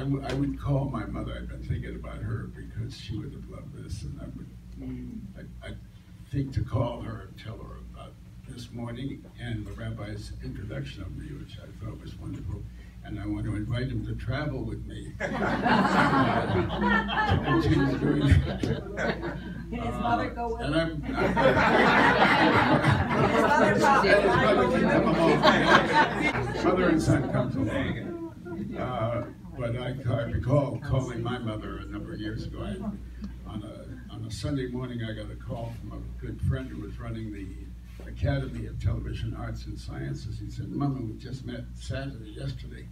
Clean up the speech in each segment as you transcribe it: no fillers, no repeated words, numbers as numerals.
I would call my mother. I've been thinking about her because she would have loved this, and I think to call her and tell her about this morning and the rabbi's introduction of me, which I thought was wonderful. And I want to invite him to travel with me. To continue doing that. Can his mother go with him? Mother and son comes along. But I recall calling my mother a number of years ago. On a Sunday morning, I got a call from a good friend who was running the Academy of Television Arts and Sciences. He said, "Mama, we just met yesterday,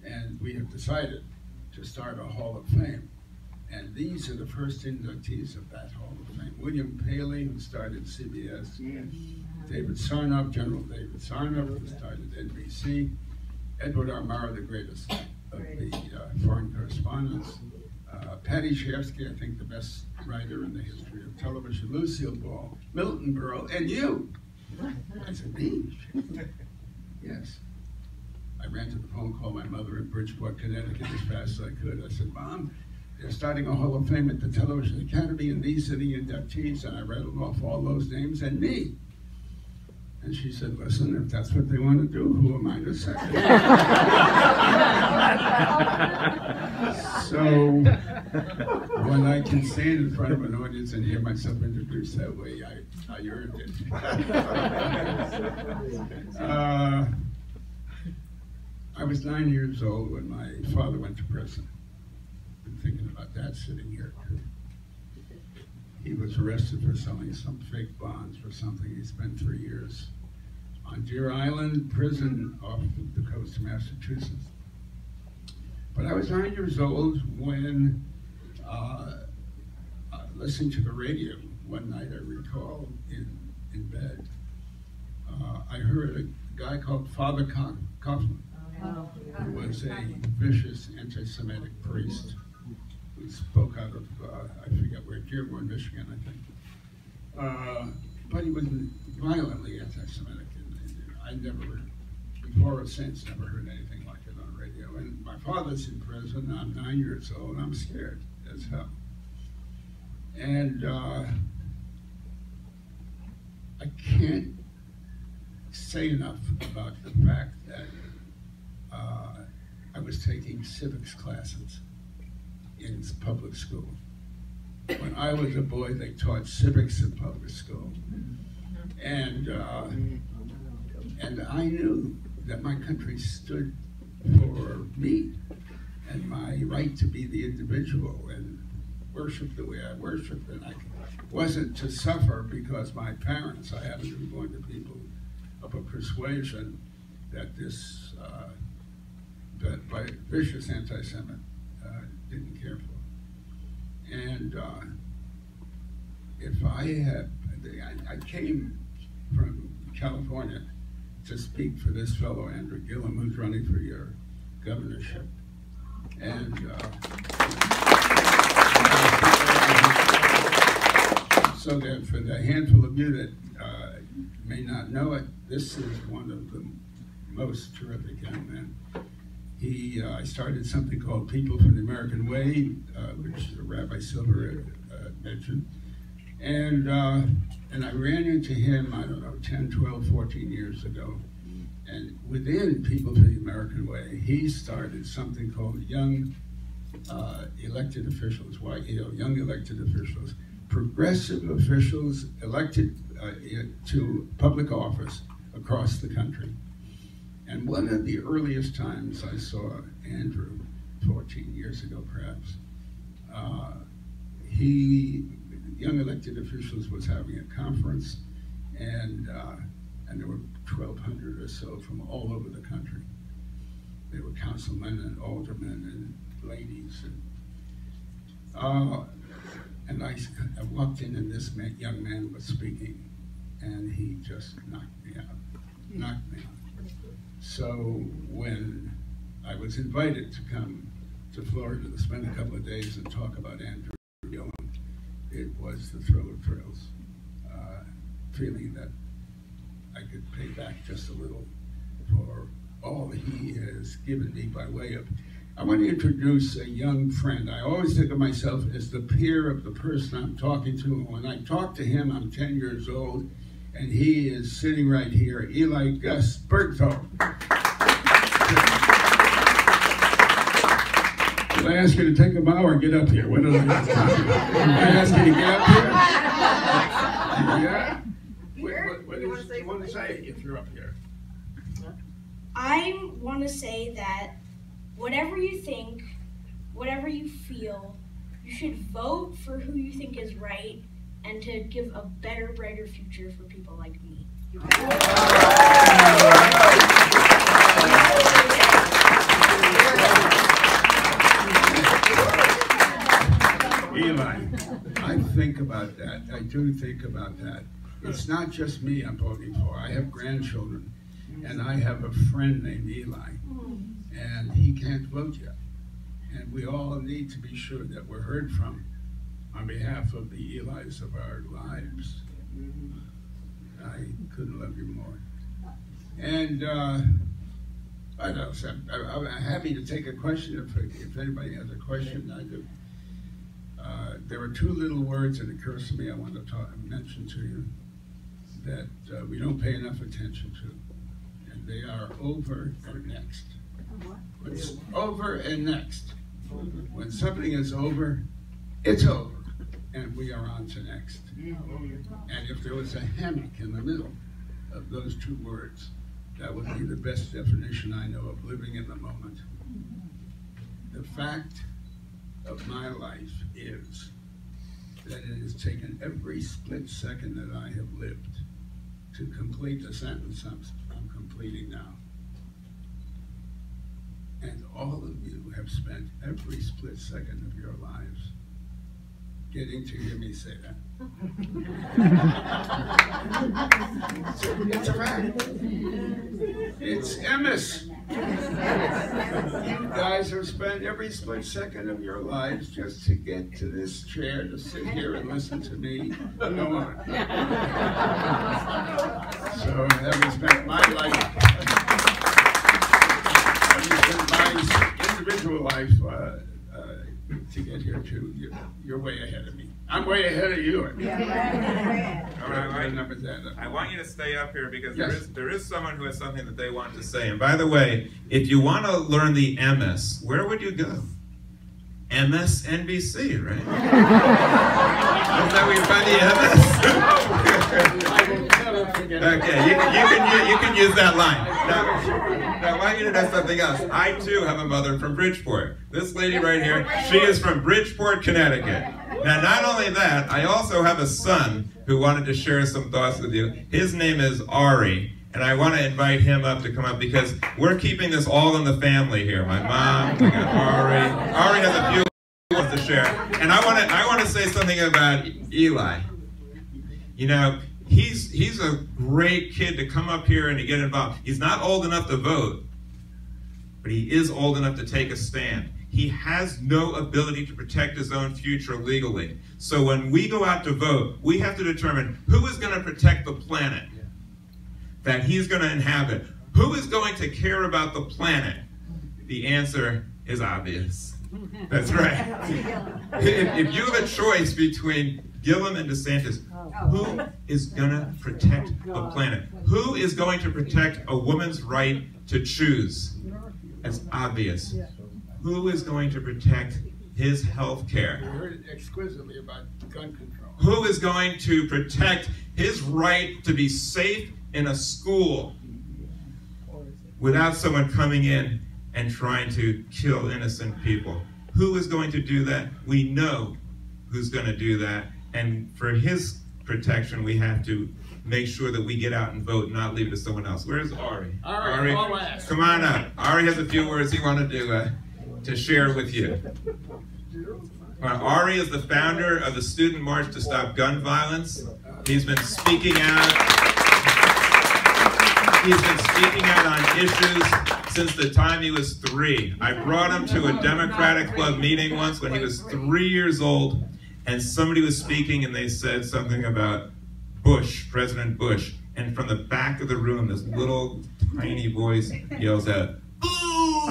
and we have decided to start a Hall of Fame. And these are the first inductees of that Hall of Fame. William Paley, who started CBS, David Sarnoff, General David Sarnoff, who started NBC, Edward R. Murrow, the greatest of the foreign correspondents, Patty Chayefsky, I think the best writer in the history of television, Lucille Ball, Milton Berle, and you." I said, "Me?" Yes. I ran to the phone, called my mother in Bridgeport, Connecticut as fast as I could. I said, "Mom, they're starting a Hall of Fame at the Television Academy, and these are the inductees," and I rattled off all those names, and me. And she said, "Listen, if that's what they want to do, who am I to say?" So when I can stand in front of an audience and hear myself introduced that way, I earned it. I was 9 years old when my father went to prison. I'm thinking about that sitting here too. He was arrested for selling some fake bonds for something. He spent 3 years on Deer Island prison off the coast of Massachusetts. But I was 9 years old when, listening to the radio one night, I recall in bed, I heard a guy called Father Coughlin, who was a vicious anti-Semitic priest who spoke out of, I forget where, Dearborn, Michigan, I think. But he was violently anti-Semitic. I never, before or since, never heard anything like it on radio. And my father's in prison. I'm 9 years old, and I'm scared as hell. And I can't say enough about the fact that I was taking civics classes in public school. When I was a boy, they taught civics in public school. And I knew that my country stood for me and my right to be the individual and worship the way I worshiped. And I wasn't to suffer because my parents, I happened to be born to people of a persuasion that this, that by vicious anti-Semite didn't care for. And if I had, I came from California to speak for this fellow, Andrew Gillum, who's running for your governorship. And so that for the handful of you that may not know it, this is one of the most terrific young men. I started something called People for the American Way, which Rabbi Silver mentioned. And I ran into him, I don't know, 10, 12, 14 years ago. And within People for the American Way, he started something called Young Elected Officials, YEO, Young Elected Officials, progressive officials elected to public office across the country. And one of the earliest times I saw Andrew, 14 years ago perhaps, Young Elected Officials was having a conference, and there were 1,200 or so from all over the country. They were councilmen and aldermen and ladies. And I walked in and this young man was speaking, and he just knocked me out. So when I was invited to come to Florida to spend a couple of days and talk about Andrew Gillam, it was the thrill of thrills, feeling that I could pay back just a little for all he has given me by way of I want to introduce a young friend. I always think of myself as the peer of the person I'm talking to. And when I talk to him, I'm 10 years old, and he is sitting right here, Eli Gus Bergthold. Did I ask you to take a bow or get up here? What did I ask? Did I ask you to get up here? Yeah? What do you want to say if you're up here? I want to say that whatever you think, whatever you feel, you should vote for who you think is right and to give a better, brighter future for people like me. Eli, I think about that. I do think about that. It's not just me I'm voting for. I have grandchildren, and I have a friend named Eli, and he can't vote yet. And we all need to be sure that we're heard from on behalf of the Elis of our lives. I couldn't love you more. And what else? I'm happy to take a question if anybody has a question. I do. There are two little words that occurs to me I want to mention to you that we don't pay enough attention to, and they are over or next. It's over and next. When something is over, it's over, and we are on to next. And if there was a hammock in the middle of those two words, that would be the best definition I know of living in the moment. The fact of my life is that it has taken every split second that I have lived to complete the sentence I'm completing now. And all of you have spent every split second of your lives getting to hear me say that. It's a fact. It's Emmis. You guys have spent every split second of your lives just to get to this chair, to sit here and listen to me go on. So having spent my life, my individual life to get here too, you're way ahead of me. I'm way ahead of you. All right, I want you to stay up here because there is someone who has something that they want to say. And by the way, if you want to learn the MS, where would you go? MSNBC, right? Is that where you find the MS? I will never forget. Okay, you can use that line. Now, I want you to know something else. I, too, have a mother from Bridgeport. This lady right here, she is from Bridgeport, Connecticut. Now, not only that, I also have a son who wanted to share some thoughts with you. His name is Ari, and I want to invite him up to come up because we're keeping this all in the family here. My mom, I got Ari. Ari has a few words to share. And I want to say something about Eli. You know, he's a great kid to come up here and to get involved. He's not old enough to vote, but he is old enough to take a stand. He has no ability to protect his own future legally. So when we go out to vote, we have to determine who is going to protect the planet that he's going to inhabit. Who is going to care about the planet? The answer is obvious. That's right. If you have a choice between Gillum and DeSantis, who is going to protect the planet? Who is going to protect a woman's right to choose? It's obvious. Who is going to protect his health care? We heard it exquisitely about gun control. Who is going to protect his right to be safe in a school without someone coming in and trying to kill innocent people? Who is going to do that? We know who's going to do that. And for his protection, we have to make sure that we get out and vote, not leave it to someone else. Where's Ari? Ari, come on up. Ari has a few words he wanted to share with you. Ari is the founder of the Student March to Stop Gun Violence. He's been speaking out. He's been speaking out on issues since the time he was 3. I brought him to a Democratic Club meeting once when he was 3 years old, and somebody was speaking and they said something about Bush, President Bush, and from the back of the room, this little tiny voice yells out, "Boo!"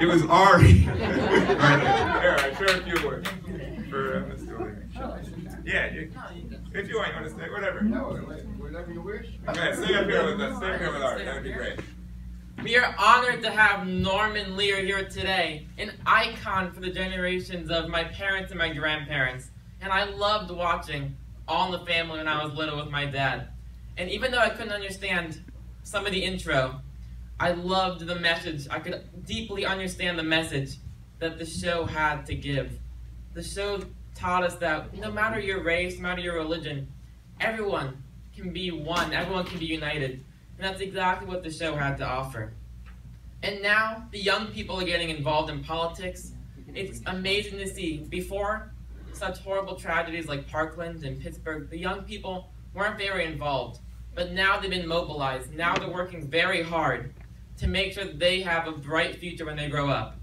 It was Ari. Here, I share a few words for Mr. Lear. Yeah, if you want to stay, whatever. No, whatever you wish. Okay, stay up here with us. Stay up here with Ari. That would be great. We are honored to have Norman Lear here today, an icon for the generations of my parents and my grandparents. And I loved watching All in the Family when I was little with my dad. And even though I couldn't understand some of the intro, I loved the message. I could deeply understand the message that the show had to give. The show taught us that no matter your race, no matter your religion, everyone can be one, everyone can be united. And that's exactly what the show had to offer. And now, the young people are getting involved in politics. It's amazing to see. Before such horrible tragedies like Parkland and Pittsburgh, the young people weren't very involved. But now they've been mobilized. Now they're working very hard to make sure that they have a bright future when they grow up.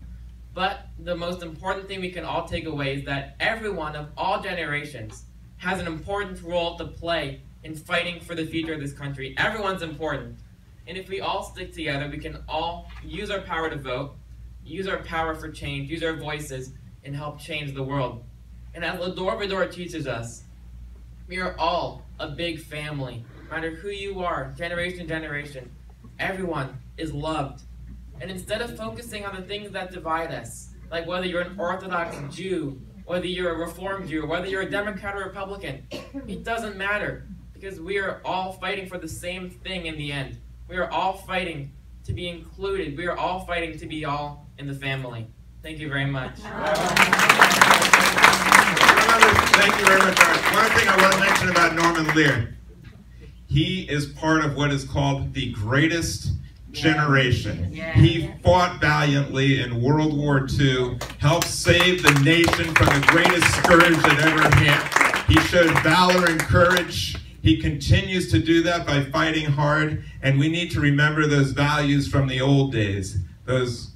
But the most important thing we can all take away is that everyone of all generations has an important role to play in fighting for the future of this country. Everyone's important. And if we all stick together, we can all use our power to vote, use our power for change, use our voices, and help change the world. And as VA-DOR teaches us, we are all a big family. No matter who you are, generation to generation, everyone is loved. And instead of focusing on the things that divide us, like whether you're an Orthodox Jew, whether you're a Reformed Jew, whether you're a Democrat or Republican, it doesn't matter, because we are all fighting for the same thing in the end. We are all fighting to be included. We are all fighting to be all in the family. Thank you very much. Thank you very much, Art. One thing I want to mention about Norman Lear. He is part of what is called the greatest generation. He fought valiantly in World War II, helped save the nation from the greatest scourge that ever hit. He showed valor and courage. He continues to do that by fighting hard, and we need to remember those values from the old days, those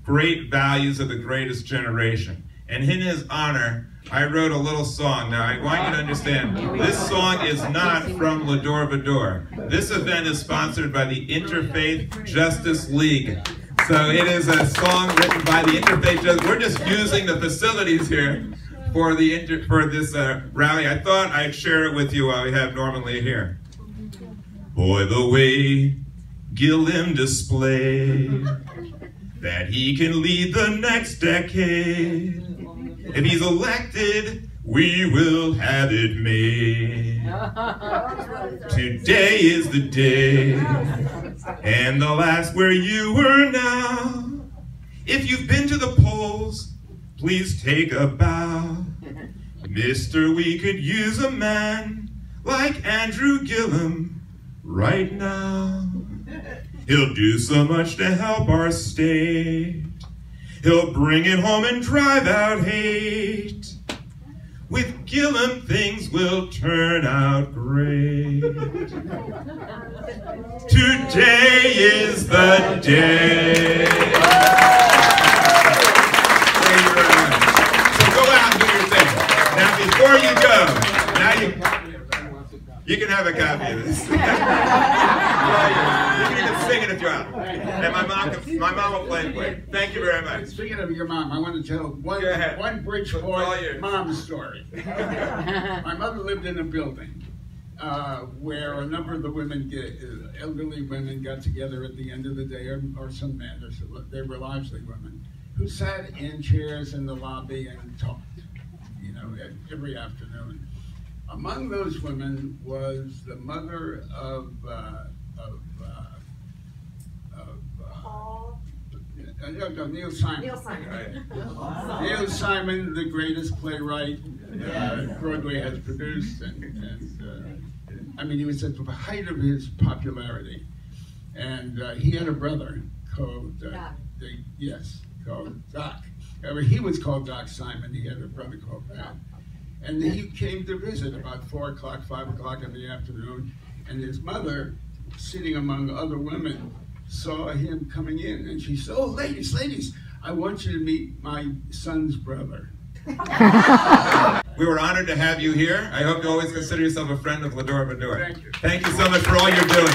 great values of the greatest generation. And in his honor, I wrote a little song. Now, I want you to understand, this song is not from VA-DOR. This event is sponsored by the Interfaith Justice League. So it is a song written by the Interfaith Justice. We're just using the facilities here for this rally. I thought I'd share it with you while we have Norman Lear here. Boy, the way Gillam displayed that he can lead the next decade. If he's elected, we will have it made. Today is the day, and the last where you were now. If you've been to the polls, please take a bow. Mister, we could use a man like Andrew Gillum right now. He'll do so much to help our state. He'll bring it home and drive out hate. With Gillam, things will turn out great. Today is the day. So go out and do your thing. Now, before you go, you can have a copy of this. You can even sing it if you're out. And my mom will play it for you. Thank you very much. Speaking of your mom, I want to tell one Bridgeport mom story. My mother lived in a building where a number of the women, elderly women, got together at the end of the day, or some men, they were largely women, who sat in chairs in the lobby and talked, every afternoon. Among those women was the mother of Neil Simon. Neil Simon, the greatest playwright Broadway has produced, and he was at the height of his popularity. And he had a brother called Doc. He was called Doc Simon. He had a brother called Pat. And he came to visit about 4 o'clock, 5 o'clock in the afternoon, and his mother, sitting among other women, saw him coming in, and she said, "Oh, ladies, I want you to meet my son's brother." We were honored to have you here. I hope you always consider yourself a friend of VA-DOR. Thank you. Thank you so much for all you're doing.